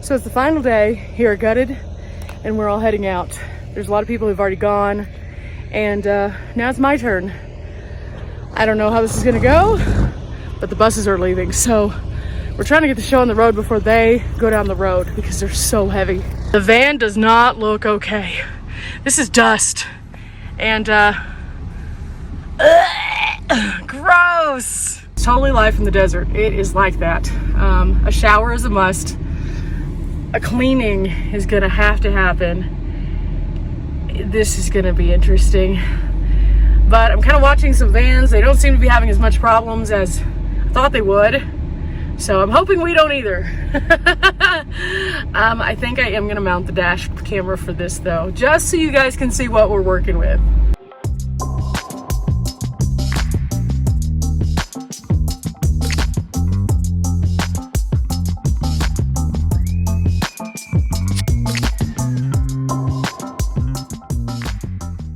So it's the final day here at Gutted, and we're all heading out. There's a lot of people who've already gone, and now it's my turn. I don't know how this is gonna go, but the buses are leaving, so we're trying to get the show on the road before they go down the road because they're so heavy. The van does not look okay. This is dust, and gross. It's totally life in the desert. It is like that. A shower is a must. A cleaning is gonna have to happen. This is gonna be interesting. But I'm kind of watching some vans. They don't seem to be having as much problems as I thought they would. So I'm hoping we don't either. I think I am gonna mount the dash camera for this though, just so you guys can see what we're working with.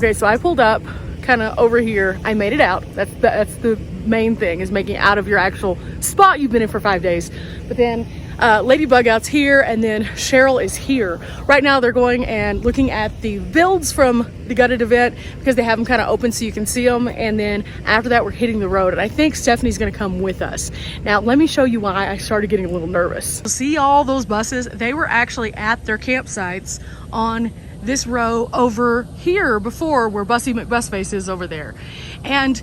Okay, so I pulled up kind of over here. I made it out. That's the main thing, is making it out of your actual spot you've been in for 5 days. But then Ladybug Out's here, and then Cheryl is here. Right now they're going and looking at the builds from the Gutted event because they have them kind of open so you can see them. And then after that, we're hitting the road. And I think Stephanie's gonna come with us. Now, let me show you why I started getting a little nervous. See all those buses? They were actually at their campsites on this row over here before, where Bussy McBusface is over there. And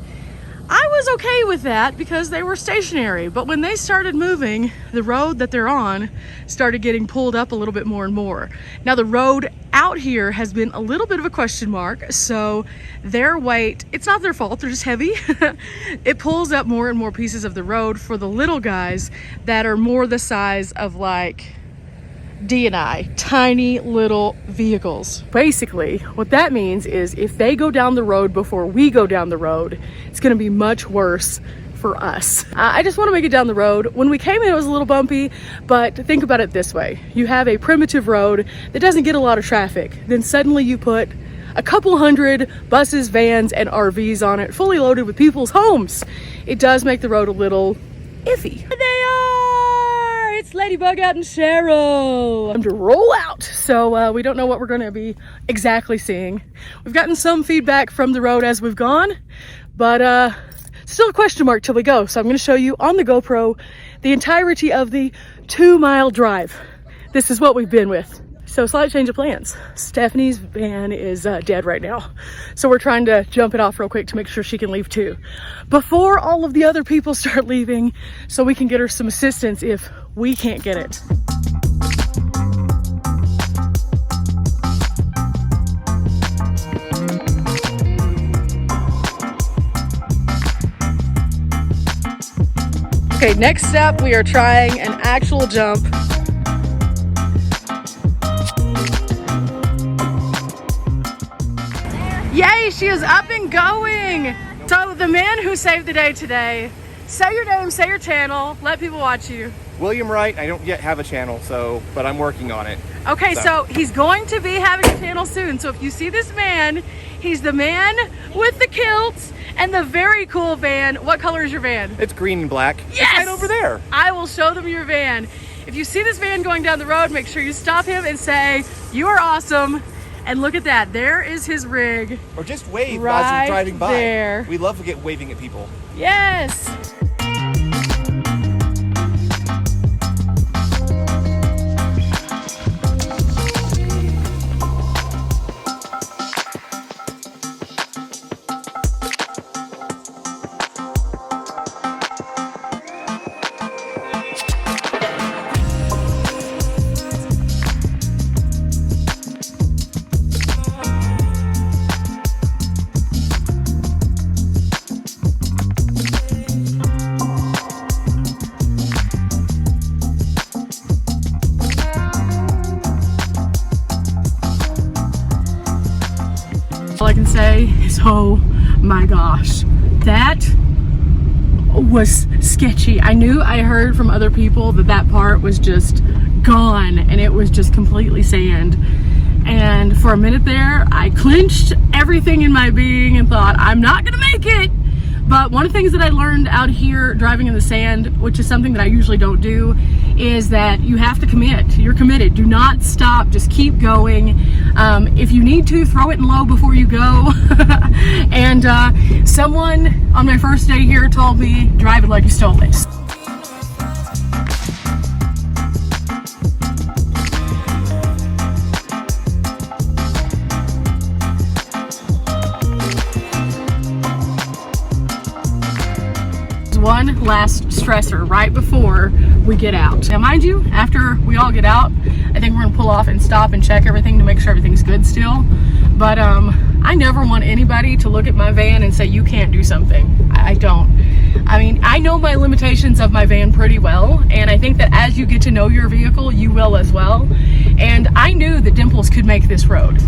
I was okay with that because they were stationary, but when they started moving, the road that they're on started getting pulled up a little bit more and more. Now the road out here has been a little bit of a question mark, so their weight, it's not their fault, they're just heavy. It pulls up more and more pieces of the road for the little guys that are more the size of like D and I, tiny little vehicles. Basically, what that means is if they go down the road before we go down the road, it's gonna be much worse for us. I just wanna make it down the road. When we came in, it was a little bumpy, but think about it this way. You have a primitive road that doesn't get a lot of traffic. Then suddenly you put a couple hundred buses, vans, and RVs on it, fully loaded with people's homes. It does make the road a little iffy. There they are! It's Ladybug Out and Cheryl. Time to roll out. So we don't know what we're gonna be exactly seeing. We've gotten some feedback from the road as we've gone, but still a question mark till we go. So I'm gonna show you on the GoPro the entirety of the 2-mile drive. This is what we've been with. So slight change of plans. Stephanie's van is dead right now. So we're trying to jump it off real quick to make sure she can leave too, before all of the other people start leaving, so we can get her some assistance if we can't get it. Okay, next step, we are trying an actual jump. Yay, she is up and going. So the man who saved the day today, say your name, say your channel, let people watch you. William Wright. I don't yet have a channel, but I'm working on it. Okay, so he's going to be having a channel soon. So if you see this man, he's the man with the kilt and the very cool van. What color is your van? It's green and black. Yes! It's right over there. I will show them your van. If you see this van going down the road, make sure you stop him and say, you are awesome. And look at that, there is his rig. Or just wave right as you're driving by. There. We love to get waving at people. Yes. All I can say is, oh my gosh, that was sketchy. I heard from other people that part was just gone and it was just completely sand. And for a minute there, I clenched everything in my being and thought, I'm not gonna make it. But one of the things that I learned out here driving in the sand, which is something that I usually don't do, is that you have to commit. You're committed. Do not stop. Just keep going. If you need to, throw it in low before you go. And someone on my first day here told me, drive it like you stole it. One last stressor right before we get out. Now mind you, after we all get out, I think we're gonna pull off and stop and check everything to make sure everything's good still. But I never want anybody to look at my van and say you can't do something. I don't. I mean, I know my limitations of my van pretty well, and I think that as you get to know your vehicle, you will as well. And I knew that Dimples could make this road.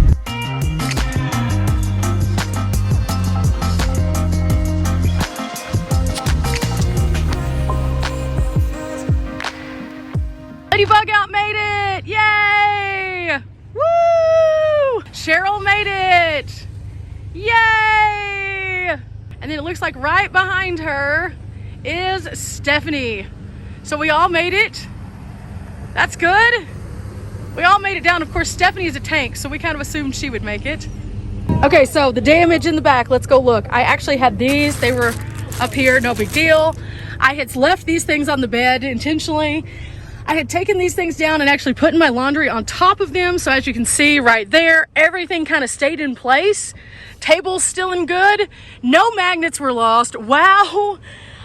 Bug out made it! Yay! Woo! Cheryl made it! Yay! And then it looks like right behind her is Stephanie. So we all made it. That's good. We all made it down. Of course, Stephanie is a tank, so we kind of assumed she would make it. Okay, so the damage in the back, let's go look. I actually had these. They were up here, no big deal. I had left these things on the bed intentionally. I had taken these things down and actually put my laundry on top of them. So as you can see right there, everything kind of stayed in place. Table's still in good. No magnets were lost. Wow,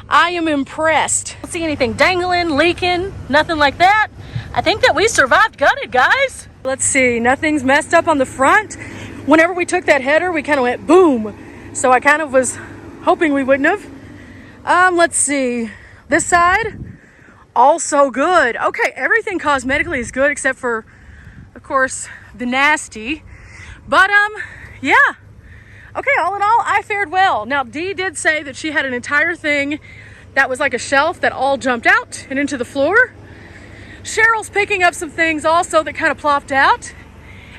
I am impressed. Don't see anything dangling, leaking, nothing like that. I think that we survived gutted, guys. Let's see, nothing's messed up on the front. Whenever we took that header, we kind of went boom. So I kind of was hoping we wouldn't have. Let's see, this side. Also good. Okay, everything cosmetically is good except for, of course, the nasty. But yeah. Okay, all in all, I fared well. Now, Dee did say that she had an entire thing that was like a shelf that all jumped out and into the floor. Cheryl's picking up some things also that kind of plopped out.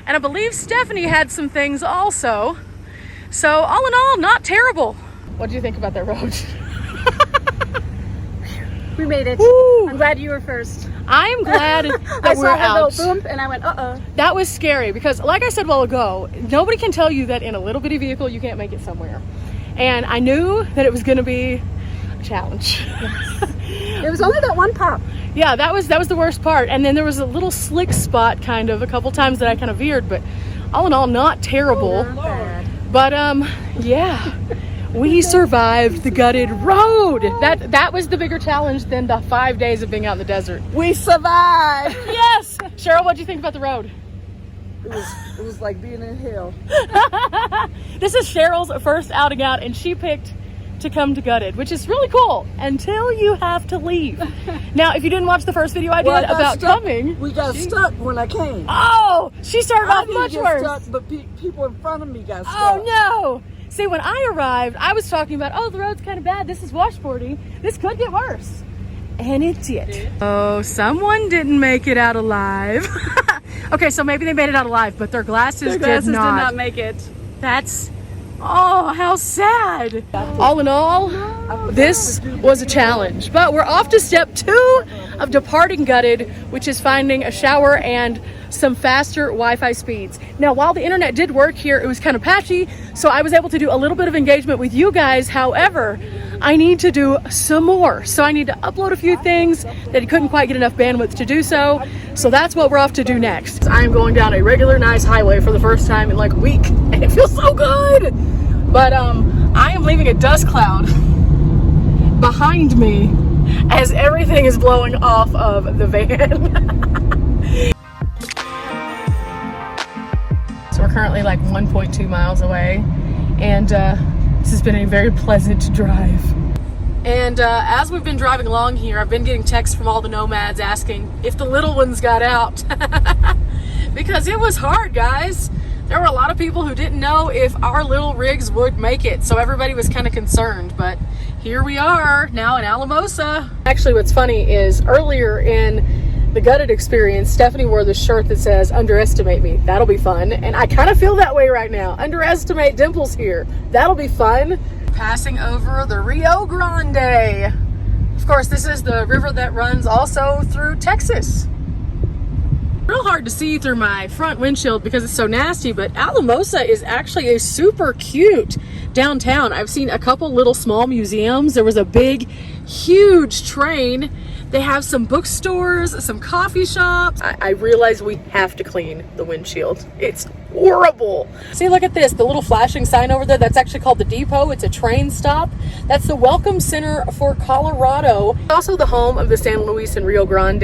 And I believe Stephanie had some things also. So all in all, not terrible. What do you think about that road? We made it. Woo. I'm glad you were first. I'm glad that I we're saw out. her go boom, and I went, uh-oh. That was scary because, like I said a while ago, nobody can tell you that in a little bitty vehicle you can't make it somewhere. And I knew that it was going to be a challenge. It was only that one pop. Yeah, that was the worst part. And then there was a little slick spot kind of a couple times that I kind of veered, but all in all, not terrible. Not bad. But yeah. We survived the gutted road. That was the bigger challenge than the 5 days of being out in the desert. We survived. Yes. Cheryl, what do you think about the road? It was like being in hell. This is Cheryl's first outing out, and she picked to come to Gutted, which is really cool until you have to leave. Now, if you didn't watch the first video I did about coming, we got stuck when I came. Oh, she started off much worse. Stuck, but people in front of me got stuck. Oh no. See, when I arrived, I was talking about, oh, the road's kind of bad. This is washboardy. This could get worse. And it did. Oh, someone didn't make it out alive. Okay, so maybe they made it out alive, but their glasses did not make it. That's, oh, how sad. All in all, this was a challenge. But we're off to step 2 of departing Gutted, which is finding a shower and some faster Wi-Fi speeds. Now, while the internet did work here, it was kind of patchy, so I was able to do a little bit of engagement with you guys. However, I need to do some more. So I need to upload a few things that I couldn't quite get enough bandwidth to do so. So that's what we're off to do next. I am going down a regular nice highway for the first time in like a week, and it feels so good. But I am leaving a dust cloud behind me as everything is blowing off of the van. So we're currently like 1.2 miles away, and this has been a very pleasant drive. And as we've been driving along here, I've been getting texts from all the nomads asking if the little ones got out. Because it was hard, guys. There were a lot of people who didn't know if our little rigs would make it, so everybody was kind of concerned, but here we are now in Alamosa. Actually, what's funny is earlier in the Gutted experience, Stephanie wore this shirt that says, underestimate me. That'll be fun. And I kind of feel that way right now. Underestimate Dimples here. That'll be fun. Passing over the Rio Grande. Of course, this is the river that runs also through Texas. Real hard to see through my front windshield because it's so nasty, but Alamosa is actually a super cute downtown. I've seen a couple little small museums. There was a big, huge train. They have some bookstores, some coffee shops. I realize we have to clean the windshield. It's horrible. See, look at this, the little flashing sign over there. That's actually called the depot. It's a train stop. That's the Welcome Center for Colorado. Also the home of the San Luis and Rio Grande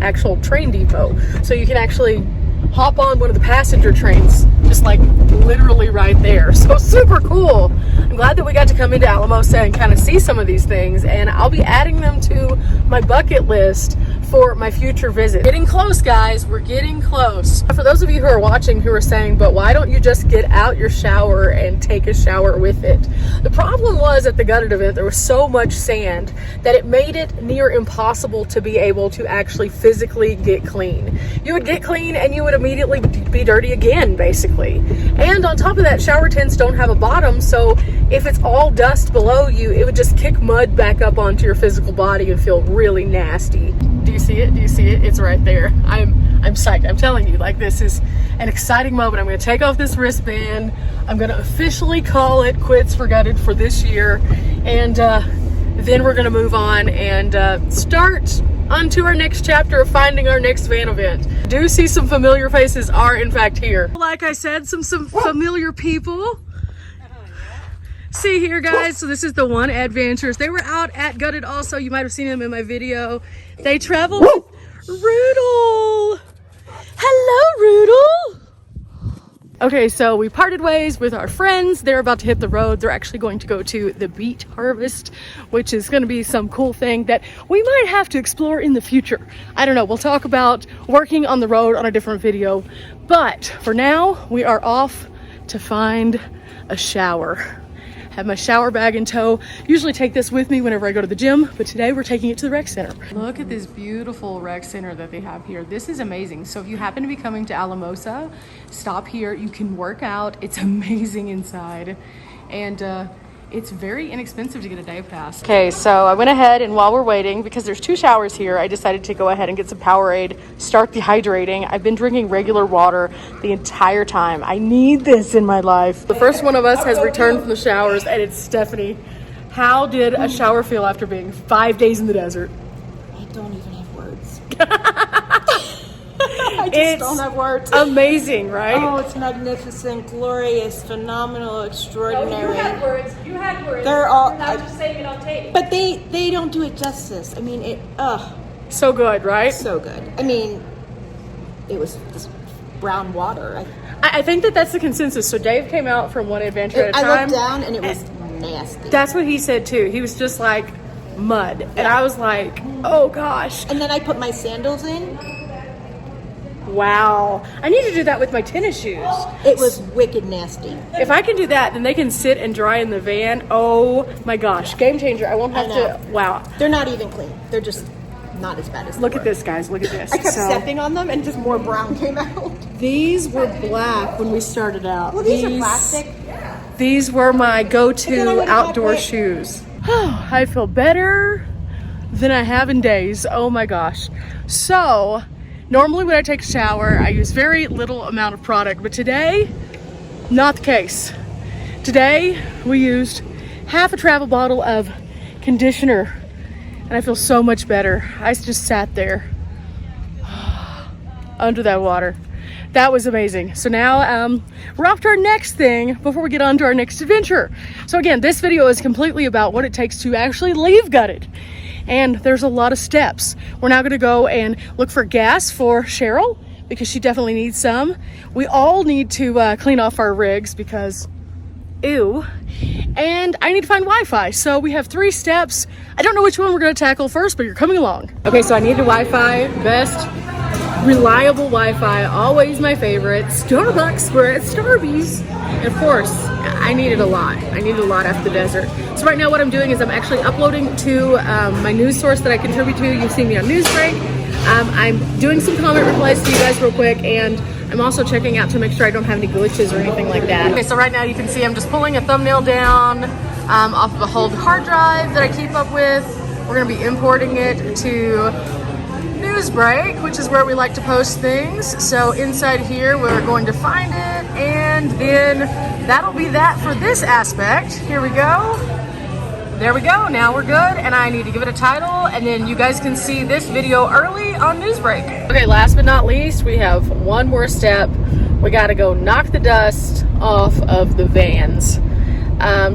actual train depot. So you can actually hop on one of the passenger trains, just like literally right there. So super cool. I'm glad that we got to come into Alamosa and kind of see some of these things, and I'll be adding them to my bucket list for my future visit. Getting close, guys. We're getting close. For those of you who are watching who are saying, but why don't you just get out your shower and take a shower with it? The problem was at the gutted event, there was so much sand that it made it near impossible to be able to actually physically get clean. You would get clean and you would immediately be dirty again, basically. And on top of that, shower tents don't have a bottom, so if it's all dust below you, it would just kick mud back up onto your physical body and feel really nasty. Do you see it? Do you see it? It's right there. I'm psyched. I'm telling you, like, this is an exciting moment. I'm going to take off this wristband. I'm going to officially call it quits for gutted for this year, and then we're going to move on and start onto our next chapter of finding our next van event. I do see some familiar faces are in fact here. Like I said, some familiar people. See here, guys, so this is the One Adventures. They were out at Gutted also. You might have seen them in my video. They traveled with Rudel. Hello, Rudel. Okay, so we parted ways with our friends. They're about to hit the road. They're actually going to go to the beet harvest, which is going to be some cool thing that we might have to explore in the future. I don't know. We'll talk about working on the road on a different video. But for now, we are off to find a shower. Have my shower bag in tow. Usually take this with me whenever I go to the gym, but today we're taking it to the rec center. Look at this beautiful rec center that they have here. This is amazing. So if you happen to be coming to Alamosa, stop here. You can work out. It's amazing inside. And it's very inexpensive to get a day pass. Okay, so I went ahead and while we're waiting, because there's 2 showers here, I decided to go ahead and get some Powerade, start dehydrating. I've been drinking regular water the entire time. I need this in my life. The first one of us has returned from the showers, and it's Stephanie. How did a shower feel after being 5 days in the desert? I don't even have words. I just don't have words. Amazing, right? Oh, it's magnificent, glorious, phenomenal, extraordinary. You had words. You had words. They're all. You're not just saying it on tape. But they don't do it justice. I mean, So good, right? so good. I mean, it was this brown water. I think that's the consensus. So Dave came out from One Adventure at a time. I looked down and it was nasty. That's what he said too. He was just like mud. And I was like, oh gosh. And then I put my sandals in. Wow. I need to do that with my tennis shoes. It was wicked nasty. If I can do that, then they can sit and dry in the van. Oh my gosh. Game changer. I won't have to. Wow. They're not even clean. They're just not as bad as they Look at were. this, guys. Look at this. I kept stepping on them and just more brown came out. These were black when we started out. Well, these are plastic. These were my go-to I outdoor went shoes. Oh, I feel better than I have in days. Oh my gosh. So, normally when I take a shower, I use very little amount of product, but today, not the case. Today, we used half a travel bottle of conditioner, and I feel so much better. I just sat there under that water. That was amazing. So now we're off to our next thing before we get on to our next adventure. So again, this video is completely about what it takes to actually leave Gutted. And there's a lot of steps. We're now gonna go and look for gas for Cheryl because she definitely needs some. We all need to clean off our rigs because ew. And I need to find Wi-Fi. So we have 3 steps. I don't know which one we're gonna tackle first, but you're coming along. Okay, so I need a Wi-Fi, best reliable Wi-Fi, always my favorite. Starbucks, we're at Starbucks. And of course, I needed a lot. I needed a lot after the desert. So right now what I'm doing is I'm actually uploading to my news source that I contribute to. You've seen me on Newsbreak. I'm doing some comment replies to you guys real quick, and I'm also checking out to make sure I don't have any glitches or anything like that. Okay, so right now you can see I'm just pulling a thumbnail down off of a whole hard drive that I keep up with. We're gonna be importing it to Newsbreak, which is where we like to post things. So inside here, we're going to find it, and then that'll be that for this aspect. Here we go. There we go, now we're good, and I need to give it a title, and then you guys can see this video early on Newsbreak. Okay, last but not least, we have one more step. We gotta go knock the dust off of the vans.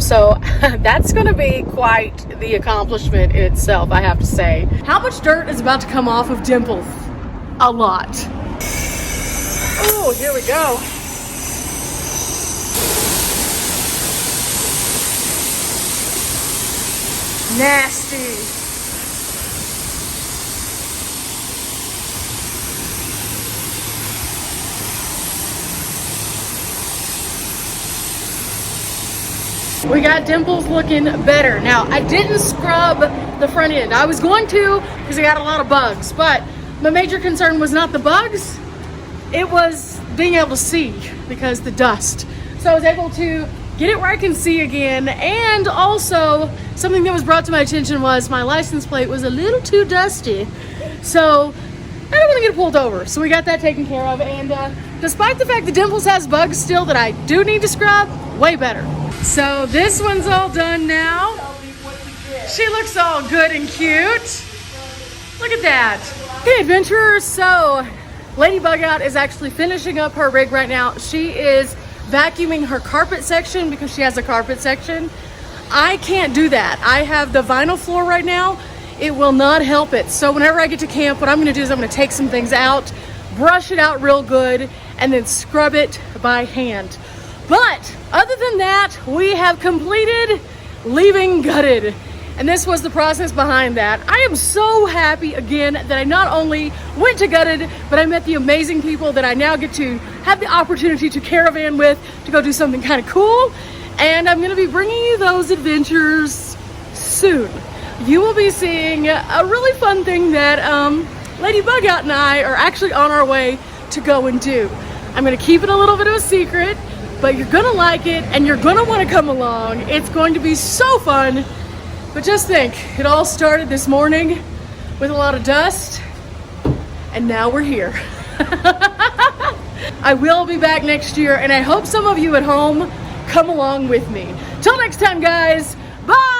So that's gonna be quite the accomplishment in itself, I have to say. How much dirt is about to come off of Dimples? A lot. Oh, here we go. Nasty. We got Dimples looking better. Now, I didn't scrub the front end. I was going to because I got a lot of bugs, but my major concern was not the bugs. It was being able to see because the dust. So I was able to get it where I can see again, and also something that was brought to my attention was my license plate was a little too dusty. So I don't want to get pulled over. So we got that taken care of, and despite the fact that Dimples has bugs still that I do need to scrub, way better. So this one's all done now. She looks all good and cute. Look at that. Hey adventurers, so Lady Bug Out is actually finishing up her rig right now. She is vacuuming her carpet section because she has a carpet section. I can't do that. I have the vinyl floor right now. It will not help it. So whenever I get to camp, what I'm gonna do is I'm gonna take some things out, brush it out real good, and then scrub it by hand. But other than that, we have completed leaving gutted. And this was the process behind that. I am so happy again that I not only went to gutted, but I met the amazing people that I now get to have the opportunity to caravan with to go do something kind of cool. And I'm gonna be bringing you those adventures soon. You will be seeing a really fun thing that Lady Bug Out and I are actually on our way to go and do. I'm gonna keep it a little bit of a secret, but you're gonna like it and you're gonna wanna come along. It's going to be so fun. But just think, it all started this morning with a lot of dust, and now we're here. I will be back next year, and I hope some of you at home come along with me. Till next time, guys, bye!